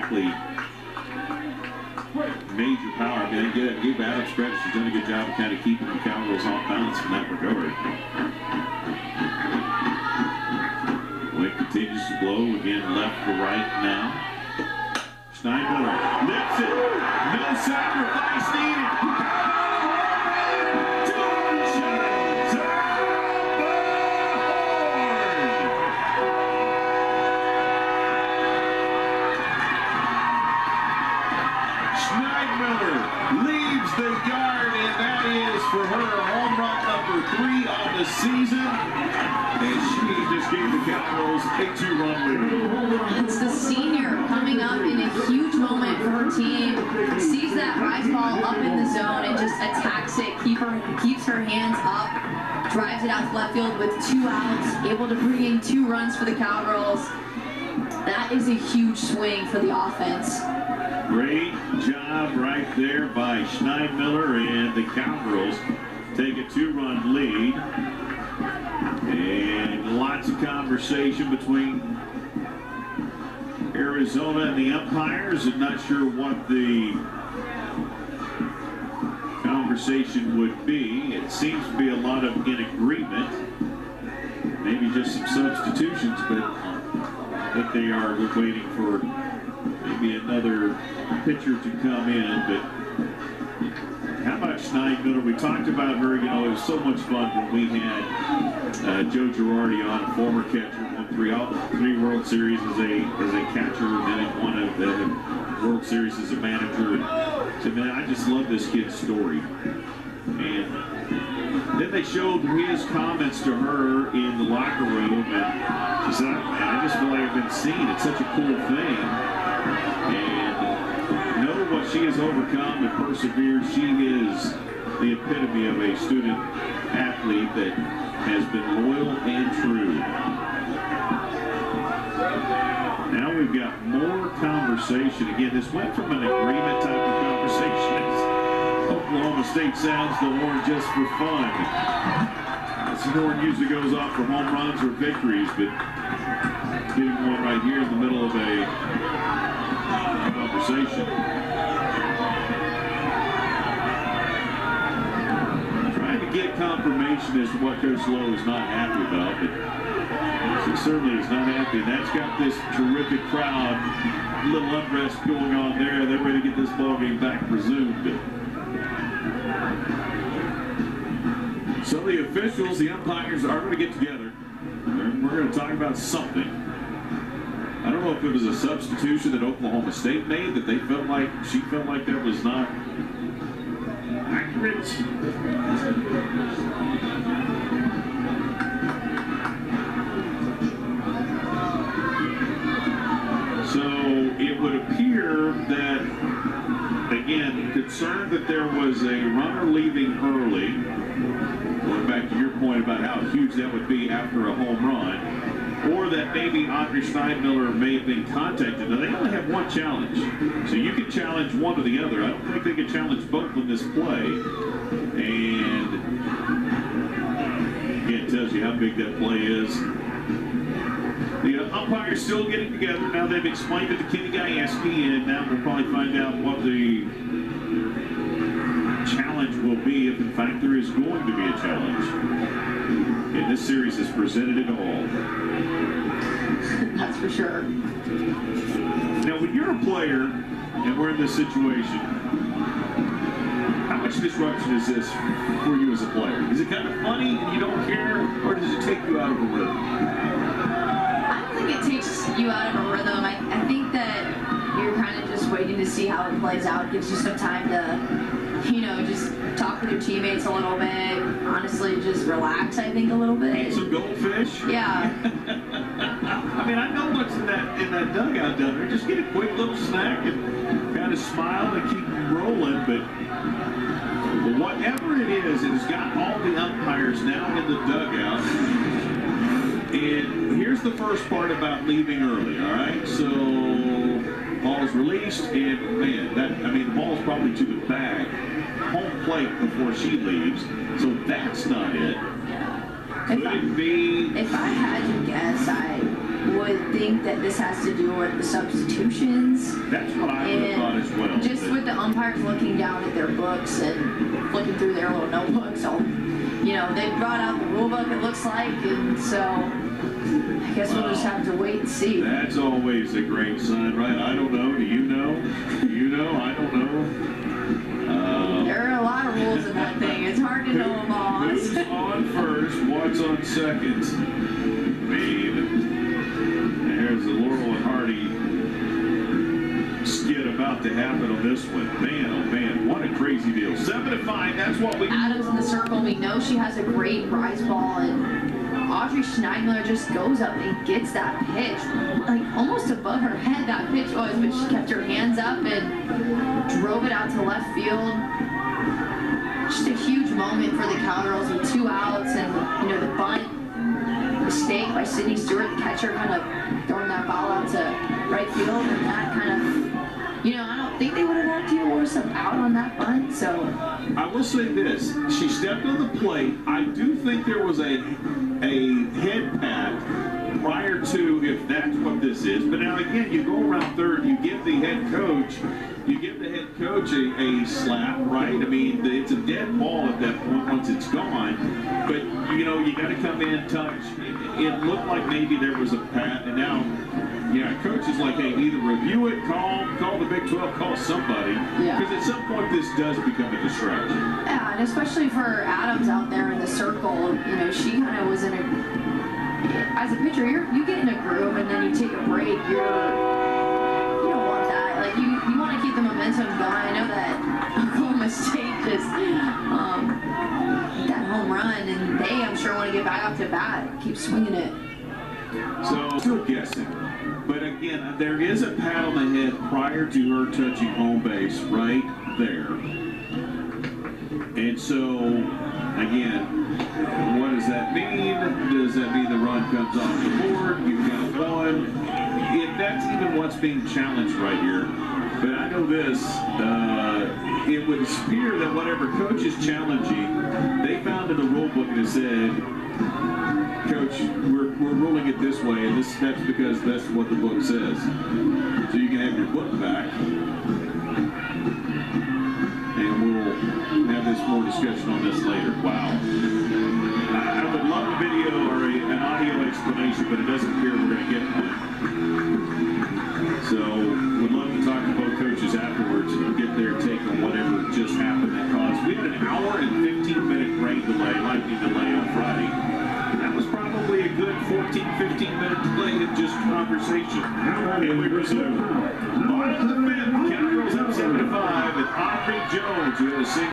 exactly major power. I mean, they gave Adams credit. She's done a good job of kind of keeping the Cowgirls off balance in that regard. Wind continues to blow. Again, left to right now. Schneidmiller lifts it. No sacrifice needed. Schneidmiller leaves the yard, and that is for her home run number 3 on the season. And she just gave the Cowgirls a 2-run lead. It's the senior coming up in a huge moment for her team. Sees that rise ball up in the zone and just attacks it, keeps her hands up, drives it out to left field with 2 outs, able to bring in 2 runs for the Cowgirls. That is a huge swing for the offense. Great job right there by Schneidmiller, and the Cowgirls take a 2-run lead. And lots of conversation between Arizona and the umpires. I'm not sure what the conversation would be. It seems to be a lot of in agreement. Maybe just some substitutions, but I think they are waiting for maybe another pitcher to come in. But how about Schneidmiller? We talked about her. You know, it was so much fun when we had Joe Girardi on, a former catcher, won 3 World Series as a catcher, and then he won a World Series as a manager. And so, man, I just love this kid's story. And then they showed his comments to her in the locker room, and she said, I just feel like I've been seen. It's such a cool thing. And know what she has overcome and persevered. She is the epitome of a student athlete that has been loyal and true. Now we've got more conversation. Again, this went from an agreement type of conversation. Oklahoma State sounds the horn just for fun. This horn usually goes off for home runs or victories, but getting one right here in the middle of a conversation. Trying to get confirmation as to what Coach Lowe is not happy about, but she certainly is not happy. And that's got this terrific crowd, a little unrest going on there. They're ready to get this ball game back resumed. So the officials, the umpires, are going to get together. We're going to talk about something. I don't know if it was a substitution that Oklahoma State made that she felt like that was not accurate. So it would appear that, again, concerned that there was a runner leaving early, going back to your point about how huge that would be after a home run, or that maybe Aubrey Schneidmiller may have been contacted. Now, they only have one challenge, so you can challenge one or the other. I don't think they can challenge both in this play. And again, it tells you how big that play is. The umpires still getting together. Now they've explained it to Kenny Gajewski, and now we'll probably find out what the challenge will be, if in fact there is going to be a challenge. And this series has presented it all. That's for sure. Now, when you're a player and we're in this situation, how much disruption is this for you as a player? Is it kind of funny and you don't care, or does it take you out of a rhythm? I don't think it takes you out of a rhythm. I think that you're kind of just waiting to see how it plays out. It gives you some time to, you know, just talk with your teammates a little bit. Honestly, just relax, I think, a little bit. Eat some goldfish? Yeah. I mean, I know what's in that dugout down there. Just get a quick little snack and kind of smile and keep rolling. But whatever it is, it has got all the umpires now in the dugout. And here's the first part about leaving early, all right? So ball's released, and man, the ball's probably to the bag, home plate before she leaves. So that's not it. Could it be? If I had to guess, I would think that this has to do with the substitutions. That's what I would have thought as well. Just with the umpires looking down at their books and flipping through their little notebooks. So, they brought out the rule book, it looks like, and so I guess we'll just have to wait and see. That's always a great sign, right? I don't know. Do you know? Do you know? I don't know. There are a lot of rules in that thing. It's hard to know them all. Who's on first? What's on second? There's the Laurel and Hardy skid about to happen on this one. Man, oh man, what a crazy deal. 7-5, that's what we... Adams in the circle. We know she has a great rise ball, and Aubrey Schneidmiller just goes up and gets that pitch. Like, almost above her head, that pitch was, but she kept her hands up and drove it out to left field. Just a huge moment for the Cowgirls with 2 outs, and, the bunt mistake by Sydney Stewart, the catcher, kind of throwing that ball out to right field, and that kind of, I don't think they would have had Tia Worsop out on that bunt, so. I will say this, she stepped on the plate. I do think there was a head pat prior to, if that's what this is. But now again, you go around third, you give the head coach a slap, right? I mean, it's a dead ball at that point once it's gone. But, you got to come in, touch. It looked like maybe there was a pat, and now, coach is like, hey, either review it, call the Big 12, call somebody. Because at some point this does become a distraction. Yeah, and especially for Adams out there in the circle, she kind of was in as a pitcher, you get in a groove and then you take a break, you don't want that. Like, you want to keep the momentum going. I know that Oklahoma State just that home run, and they, I'm sure, want to get back up to bat, keep swinging it. So, still guessing. But again, there is a pat on the head prior to her touching home base right there. And so, again, what does that mean? Does that mean the run comes off the board? You count one. If that's even what's being challenged right here. But I know this, it would appear that whatever coach is challenging, they found in the rule book and it said, Coach, we're ruling it this way, and that's because that's what the book says. So you can have your book back, and we'll have this more discussion on this later. Wow. I would love a video or an audio explanation, but it doesn't appear we're going to get one. So we'd love to talk to both coaches afterwards and get their take on whatever just happened that caused. We had an hour and 15-minute lightning delay on Friday. That was probably a good 15-minute delay in just conversation. And we resume. Bottom of the fifth, Cowgirls up 7-5, and Aubrey Jones with a single.